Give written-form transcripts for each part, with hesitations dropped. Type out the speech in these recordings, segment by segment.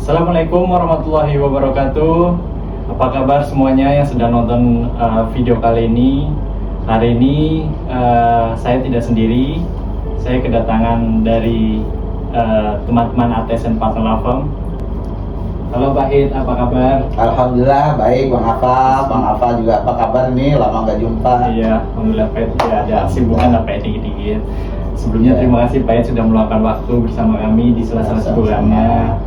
Assalamualaikum warahmatullahi wabarakatuh. Apa kabar semuanya yang sedang nonton video kali ini? Hari ini saya tidak sendiri. Saya kedatangan dari teman-teman ATSN Partner Firm. Halo Pak Hid, apa kabar? Alhamdulillah baik Bang Afa. Bang Afa juga apa kabar nih? Lama nggak jumpa. Iya, alhamdulillah Pak Hid ya, ada sibukan Pak Hid dikit-dikit. Sebelumnya terima kasih Pak Hid sudah meluangkan waktu bersama kami di sela-sela sibukannya.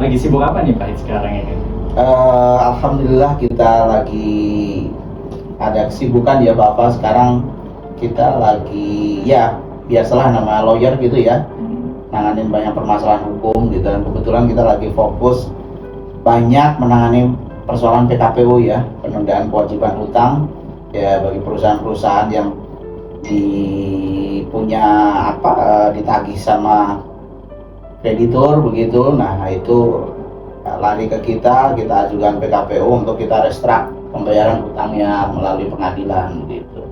Lagi sibuk apa nih Pak Hid sekarang ini? Alhamdulillah kita lagi ada kesibukan ya Bapak. Sekarang kita lagi ya biasalah nama lawyer gitu ya, nanganin banyak permasalahan hukum gitu, dan kebetulan kita lagi fokus banyak menangani persoalan PKPU ya, penundaan kewajiban hutang ya bagi perusahaan-perusahaan yang ditagih sama kreditur begitu. Nah itu lari ke kita ajukan PKPU untuk kita restruct pembayaran hutangnya melalui pengadilan gitu.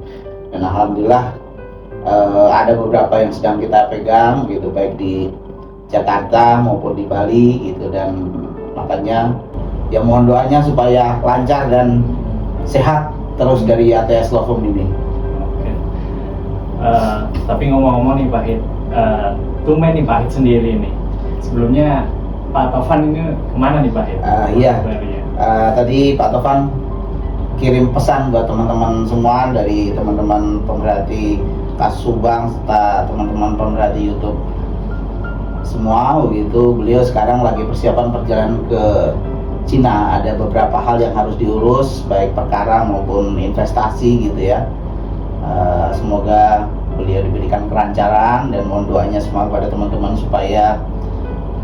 Dan alhamdulillah ada beberapa yang sedang kita pegang gitu, baik di Jakarta maupun di Bali gitu, dan makanya ya mohon doanya supaya lancar dan sehat terus dari ATS Law Firm ini. Oke. Tapi ngomong-ngomong nih Pak Hid, tumben nih Pak Hid sendiri nih. Sebelumnya Pak Tovan ini kemana nih Pak Hid? Iya. Tadi Pak Tovan kirim pesan buat teman-teman semua, dari teman-teman pemerhati kasus Subang serta teman-teman pemerhati YouTube semua begitu. Beliau sekarang lagi persiapan perjalanan ke Cina. Ada beberapa hal yang harus diurus, baik perkara maupun investasi gitu ya. Semoga beliau diberikan kelancaran dan mohon doanya semua kepada teman-teman supaya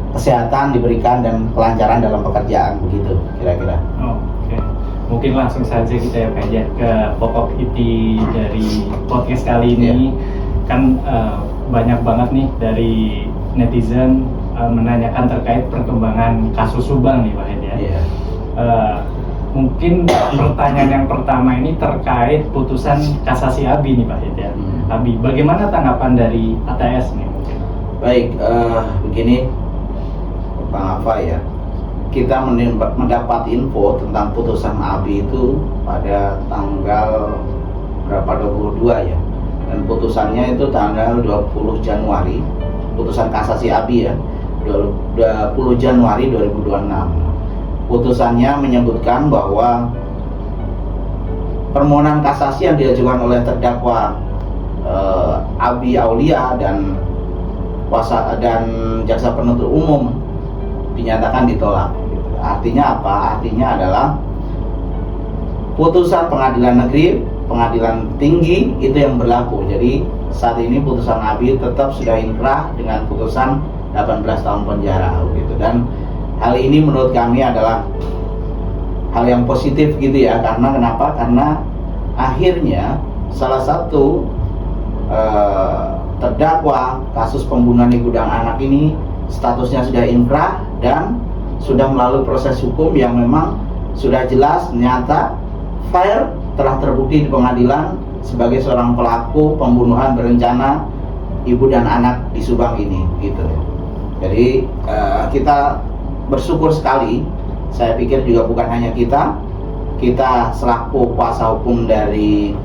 kesehatan diberikan dan kelancaran dalam pekerjaan begitu kira-kira. Oke. Mungkin langsung saja kita ya ke pokok inti dari podcast kali ini. Kan banyak banget nih dari netizen menanyakan terkait perkembangan kasus Subang nih Pak Hid ya. Yeah. Mungkin pertanyaan yang pertama ini terkait putusan kasasi Abi nih Pak Hid ya. Abi, bagaimana tanggapan dari ATS nih mungkin? Baik, begini Bang Afa ya, kita mendapat info tentang putusan Abi itu pada tanggal berapa, 22 ya, dan putusannya itu tanggal 20 Januari, putusan kasasi Abi ya, 20 Januari 2026. Putusannya menyebutkan bahwa permohonan kasasi yang diajukan oleh terdakwa Abi Aulia dan jaksa penuntut umum dinyatakan ditolak. Artinya apa? Artinya adalah putusan pengadilan negeri, pengadilan tinggi itu yang berlaku. Jadi saat ini putusan Abi tetap sudah inkrah dengan putusan 18 tahun penjara gitu. Dan hal ini menurut kami adalah hal yang positif gitu ya. Karena kenapa? Karena akhirnya salah satu terdakwa kasus pembunuhan di gudang anak ini statusnya sudah inkrah dan sudah melalui proses hukum yang memang sudah jelas, nyata, fair, telah terbukti di pengadilan sebagai seorang pelaku pembunuhan berencana ibu dan anak di Subang ini gitu. Jadi kita bersyukur sekali. Saya pikir juga bukan hanya kita selaku kuasa hukum dari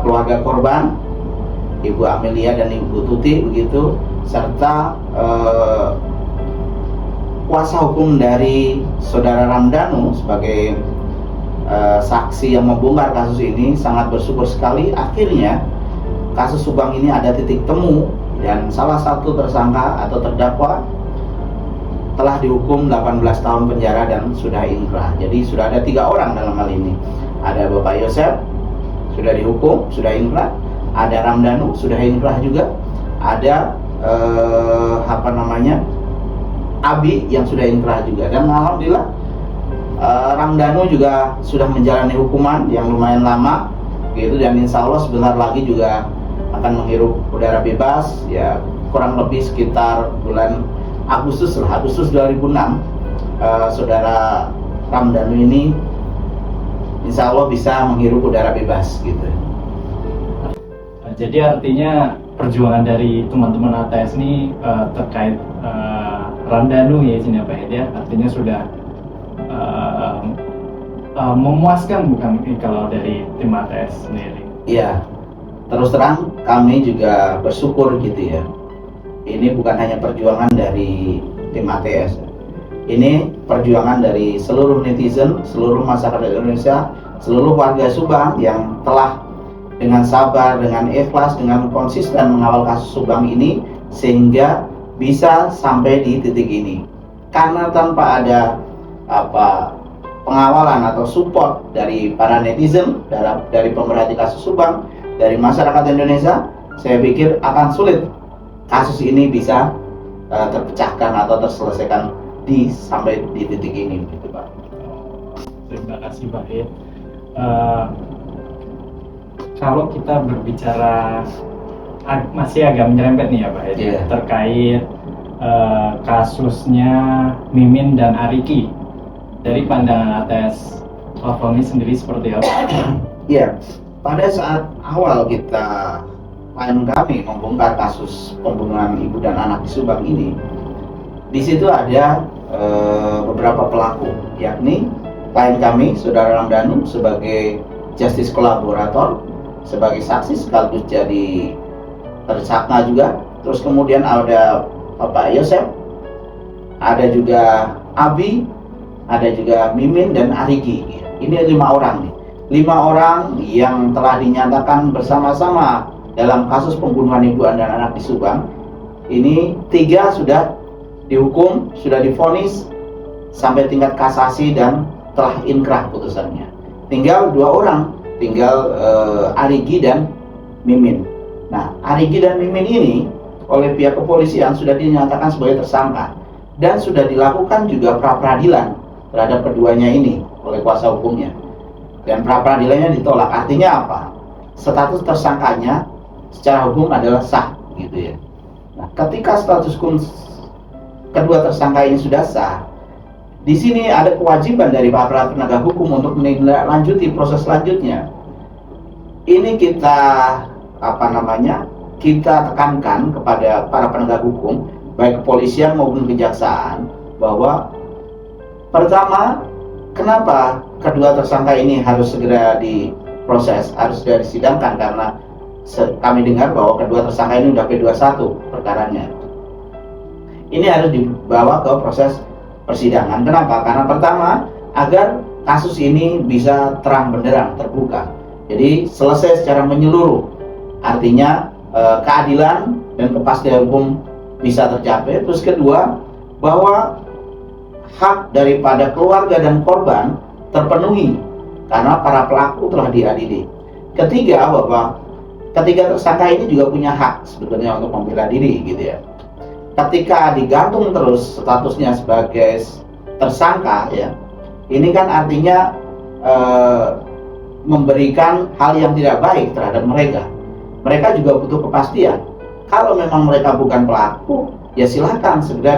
keluarga korban, Ibu Amelia dan Ibu Tuti begitu, serta kuasa hukum dari saudara Ramdhanu sebagai saksi yang membongkar kasus ini, sangat bersyukur sekali akhirnya kasus Subang ini ada titik temu dan salah satu tersangka atau terdakwa telah dihukum 18 tahun penjara dan sudah inkrah. Jadi sudah ada 3 orang dalam hal ini. Ada Bapak Yosef sudah dihukum, sudah inkrah, ada Ramdhanu sudah inkrah juga, ada Abi yang sudah inkrah juga, dan alhamdulillah Ramdhanu juga sudah menjalani hukuman yang lumayan lama gitu, dan insya Allah sebentar lagi juga akan menghirup udara bebas ya, kurang lebih sekitar bulan Agustus 2006. Saudara Ramdhanu ini insya Allah bisa menghirup udara bebas gitu. Jadi artinya perjuangan dari teman-teman ATS ini terkait Ramdhanu ya sini Pak ya, artinya sudah memuaskan bukan kalau dari tim ATS sendiri? Iya, terus terang kami juga bersyukur gitu ya. Ini bukan hanya perjuangan dari tim ATS, ini perjuangan dari seluruh netizen, seluruh masyarakat Indonesia, seluruh warga Subang yang telah dengan sabar, dengan ikhlas, dengan konsisten mengawal kasus Subang ini sehingga bisa sampai di titik ini. Karena tanpa ada pengawalan atau support dari para netizen, dari pemerhati kasus Subang, dari masyarakat Indonesia, saya pikir akan sulit kasus ini bisa terpecahkan atau terselesaikan sampai di titik ini, gitu Pak. Terima kasih Pak ya. Kalau kita berbicara masih agak menyerempet nih ya Pak ya, Yeah. terkait kasusnya Mimin dan Ariki, dari pandangan ATS Platform ini sendiri seperti apa? Iya, pada saat awal klien kami membongkar kasus pembunuhan ibu dan anak di Subang ini, di situ ada beberapa pelaku, yakni klien kami, Saudara Ramdhanu sebagai justice kolaborator, sebagai saksi sekaligus jadi tersangka juga. Terus kemudian ada Bapak Yosef, ada juga Abi, ada juga Mimin dan Ariki. Ini 5 orang nih. 5 orang yang telah dinyatakan bersama-sama dalam kasus pembunuhan ibu dan anak di Subang. Ini 3 sudah dihukum, sudah divonis sampai tingkat kasasi dan telah inkrah putusannya. Tinggal 2 orang, tinggal Ariki dan Mimin. Nah, Ariki dan Mimin ini oleh pihak kepolisian sudah dinyatakan sebagai tersangka dan sudah dilakukan juga pra-peradilan terhadap keduanya ini oleh kuasa hukumnya, dan pra-peradilannya ditolak. Artinya apa? Status tersangkanya secara hukum adalah sah, gitu ya. Nah, ketika status hukum kedua tersangka ini sudah sah, di sini ada kewajiban dari aparat penegak hukum untuk menindaklanjuti proses selanjutnya. Ini kita kita tekankan kepada para penegak hukum, baik kepolisian maupun kejaksaan, bahwa pertama, kenapa kedua tersangka ini harus segera diproses, harus segera disidangkan, karena kami dengar bahwa kedua tersangka ini sudah P21 perkaranya. Ini harus dibawa ke proses persidangan. Kenapa? Karena pertama, agar kasus ini bisa terang benderang, terbuka. Jadi selesai secara menyeluruh. Artinya keadilan dan kepastian hukum bisa tercapai. Terus kedua, bahwa hak daripada keluarga dan korban terpenuhi karena para pelaku telah diadili. Ketiga, bahwa ketiga tersangka ini juga punya hak sebetulnya untuk membela diri, gitu ya. Ketika digantung terus statusnya sebagai tersangka, ya, ini kan artinya memberikan hal yang tidak baik terhadap mereka. Mereka juga butuh kepastian. Kalau memang mereka bukan pelaku, ya silakan segera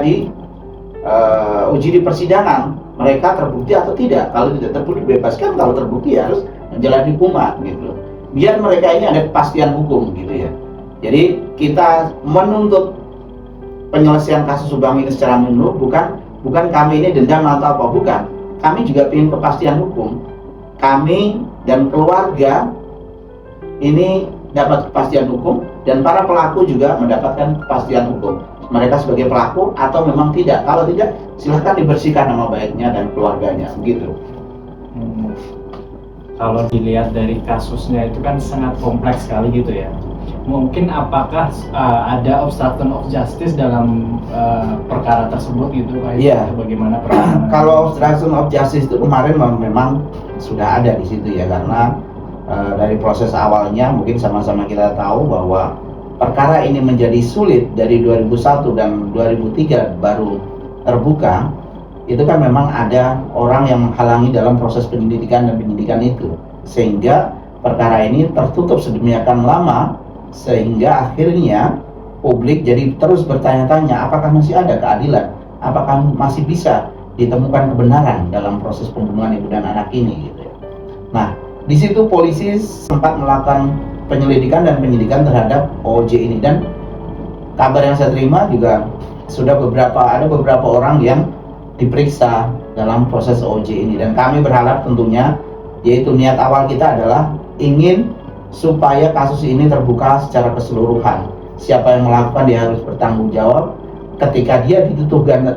uji di persidangan, mereka terbukti atau tidak. Kalau tidak terbukti bebaskan, kalau terbukti harus menjalani hukuman, gitu. Biar mereka ini ada kepastian hukum, gitu ya. Jadi kita menuntut penyelesaian kasus Subang ini secara menyeluruh, bukan kami ini dendam atau apa, bukan. Kami juga ingin kepastian hukum. Kami dan keluarga ini dapat kepastian hukum, dan para pelaku juga mendapatkan kepastian hukum. Mereka sebagai pelaku atau memang tidak. Kalau tidak, silahkan dibersihkan nama baiknya dan keluarganya, begitu. Kalau dilihat dari kasusnya itu kan sangat kompleks sekali gitu ya. Mungkin apakah ada obstruction of justice dalam perkara tersebut gitu Pak? Iya. Bagaimana perkara? Kalau obstruction of justice itu kemarin memang sudah ada di situ ya, karena dari proses awalnya mungkin sama-sama kita tahu bahwa perkara ini menjadi sulit dari 2001 dan 2003 baru terbuka. Itu kan memang ada orang yang menghalangi dalam proses penyelidikan dan penyidikan itu, sehingga perkara ini tertutup sedemikian lama sehingga akhirnya publik jadi terus bertanya-tanya, apakah masih ada keadilan, apakah masih bisa ditemukan kebenaran dalam proses pembunuhan ibu dan anak ini, gitu ya. Nah, di situ polisi sempat melakukan penyelidikan dan penyidikan terhadap OJ ini, dan kabar yang saya terima juga ada beberapa orang yang diperiksa dalam proses OJ ini, dan kami berharap tentunya, yaitu niat awal kita adalah ingin supaya kasus ini terbuka secara keseluruhan. Siapa yang melakukan dia harus bertanggung jawab. Ketika dia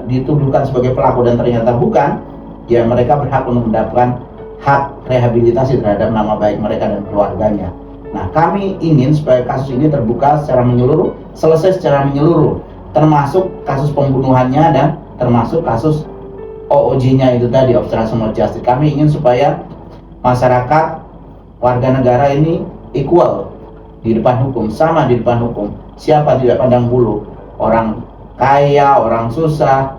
dituduhkan sebagai pelaku dan ternyata bukan, ya mereka berhak untuk mendapatkan hak rehabilitasi terhadap nama baik mereka dan keluarganya. Nah, kami ingin supaya kasus ini terbuka secara menyeluruh, selesai secara menyeluruh, termasuk kasus pembunuhannya dan termasuk kasus OOJ-nya itu tadi, obstruction of justice. Kami ingin supaya masyarakat, warga negara ini equal di depan hukum, sama di depan hukum. Siapa tidak pandang bulu, orang kaya, orang susah,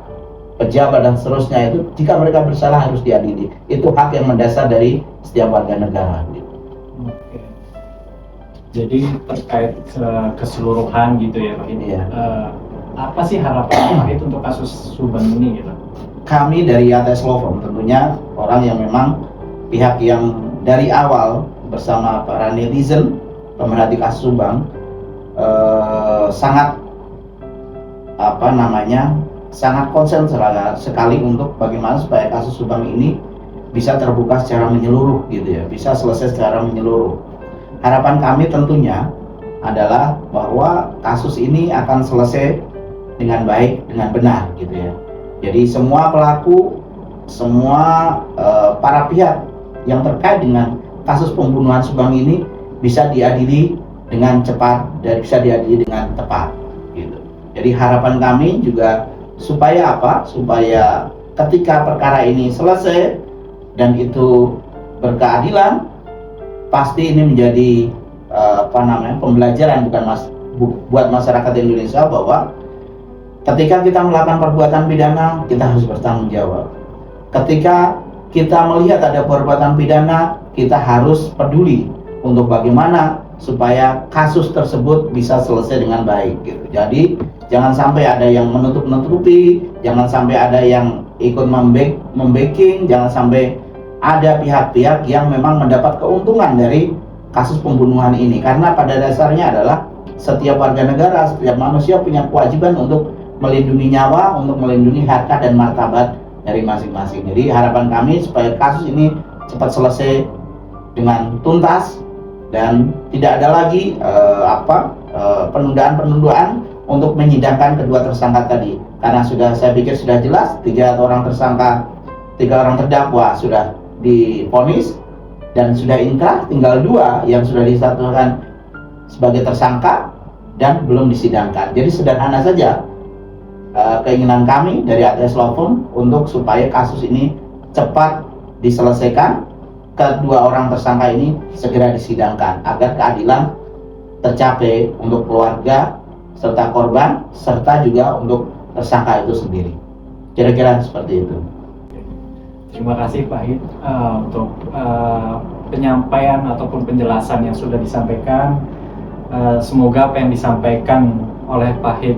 pejabat dan seterusnya, itu jika mereka bersalah harus diadili. Itu hak yang mendasar dari setiap warga negara. Oke. Jadi terkait keseluruhan gitu ya Pak. Iya. Apa sih harapan Pak untuk kasus Subang ini gitu? Kami dari ATS Law Firm tentunya orang yang memang pihak yang dari awal bersama para netizen pemerhati kasus Subang sangat sangat konsen sekali untuk bagaimana supaya kasus Subang ini bisa terbuka secara menyeluruh gitu ya, bisa selesai secara menyeluruh. Harapan kami tentunya adalah bahwa kasus ini akan selesai dengan baik, dengan benar gitu ya. Jadi semua pelaku, semua para pihak yang terkait dengan kasus pembunuhan Subang ini bisa diadili dengan cepat dan bisa diadili dengan tepat gitu. Jadi harapan kami juga supaya apa? Supaya ketika perkara ini selesai dan itu berkeadilan, pasti ini menjadi pembelajaran buat masyarakat Indonesia bahwa ketika kita melakukan perbuatan pidana, kita harus bertanggung jawab. Ketika kita melihat ada perbuatan pidana, kita harus peduli untuk bagaimana supaya kasus tersebut bisa selesai dengan baik gitu. Jadi jangan sampai ada yang menutup-nutupi, jangan sampai ada yang ikut membacking, jangan sampai ada pihak-pihak yang memang mendapat keuntungan dari kasus pembunuhan ini. Karena pada dasarnya adalah setiap warga negara, setiap manusia punya kewajiban untuk melindungi nyawa, untuk melindungi harkat dan martabat dari masing-masing. Jadi harapan kami supaya kasus ini cepat selesai dengan tuntas dan tidak ada lagi penundaan-penundaan untuk menyidangkan kedua tersangka tadi. Karena saya pikir sudah jelas, tiga orang terdakwa sudah divonis dan sudah inkrah, tinggal 2 yang sudah disatukan sebagai tersangka dan belum disidangkan. Jadi sederhana saja keinginan kami dari ATS Law Firm untuk supaya kasus ini cepat diselesaikan, kedua orang tersangka ini segera disidangkan agar keadilan tercapai untuk keluarga serta korban serta juga untuk tersangka itu sendiri. Kira-kira seperti itu. Terima kasih Pak Hid untuk penyampaian ataupun penjelasan yang sudah disampaikan. Semoga apa yang disampaikan oleh Pak Hid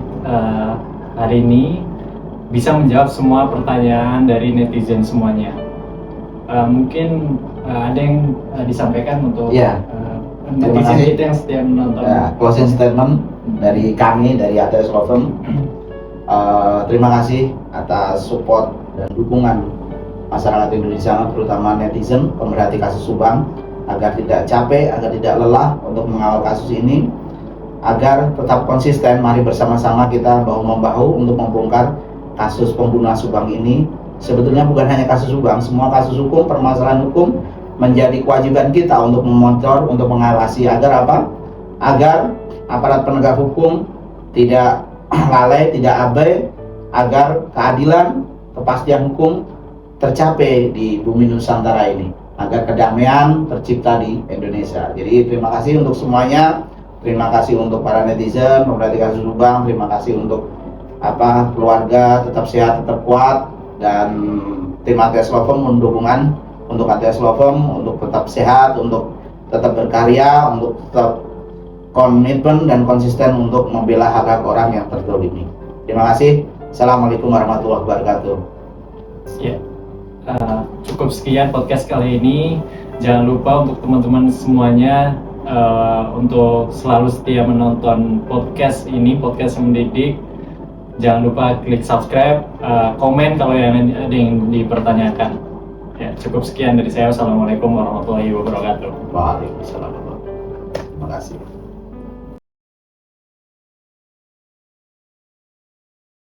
hari ini bisa menjawab semua pertanyaan dari netizen semuanya. Mungkin ada yang disampaikan untuk netizen kita yang setia menonton. Closing statement dari kami dari ATS Law Firm. Terima kasih atas support dan dukungan masyarakat Indonesia, terutama netizen pemerhati kasus Subang, agar tidak capek, agar tidak lelah untuk mengawal kasus ini, agar tetap konsisten. Mari bersama-sama kita bahu-membahu untuk membongkar kasus pembunuhan Subang ini. Sebetulnya bukan hanya kasus Subang, semua kasus hukum, permasalahan hukum menjadi kewajiban kita untuk memonitor, untuk mengawasi agar apa? Agar aparat penegak hukum tidak lalai, tidak abai, agar keadilan, kepastian hukum tercapai di bumi Nusantara ini, agar kedamaian tercipta di Indonesia. Jadi terima kasih untuk semuanya, terima kasih untuk para netizen pemerhati kasus Subang, terima kasih untuk keluarga, tetap sehat, tetap kuat, dan tim ATS Law Firm dukungan untuk ATS Law Firm untuk tetap sehat, untuk tetap berkarya, untuk tetap komitmen dan konsisten untuk membela hak-hak orang yang terzalimi. Terima kasih. Assalamualaikum warahmatullahi wabarakatuh. Ya. Cukup sekian podcast kali ini. Jangan lupa untuk teman-teman semuanya untuk selalu setia menonton podcast ini, podcast yang mendidik. Jangan lupa klik subscribe, komen kalau ada yang dipertanyakan. Ya, cukup sekian dari saya. Wassalamualaikum warahmatullahi wabarakatuh. Waalaikumsalam. Terima kasih.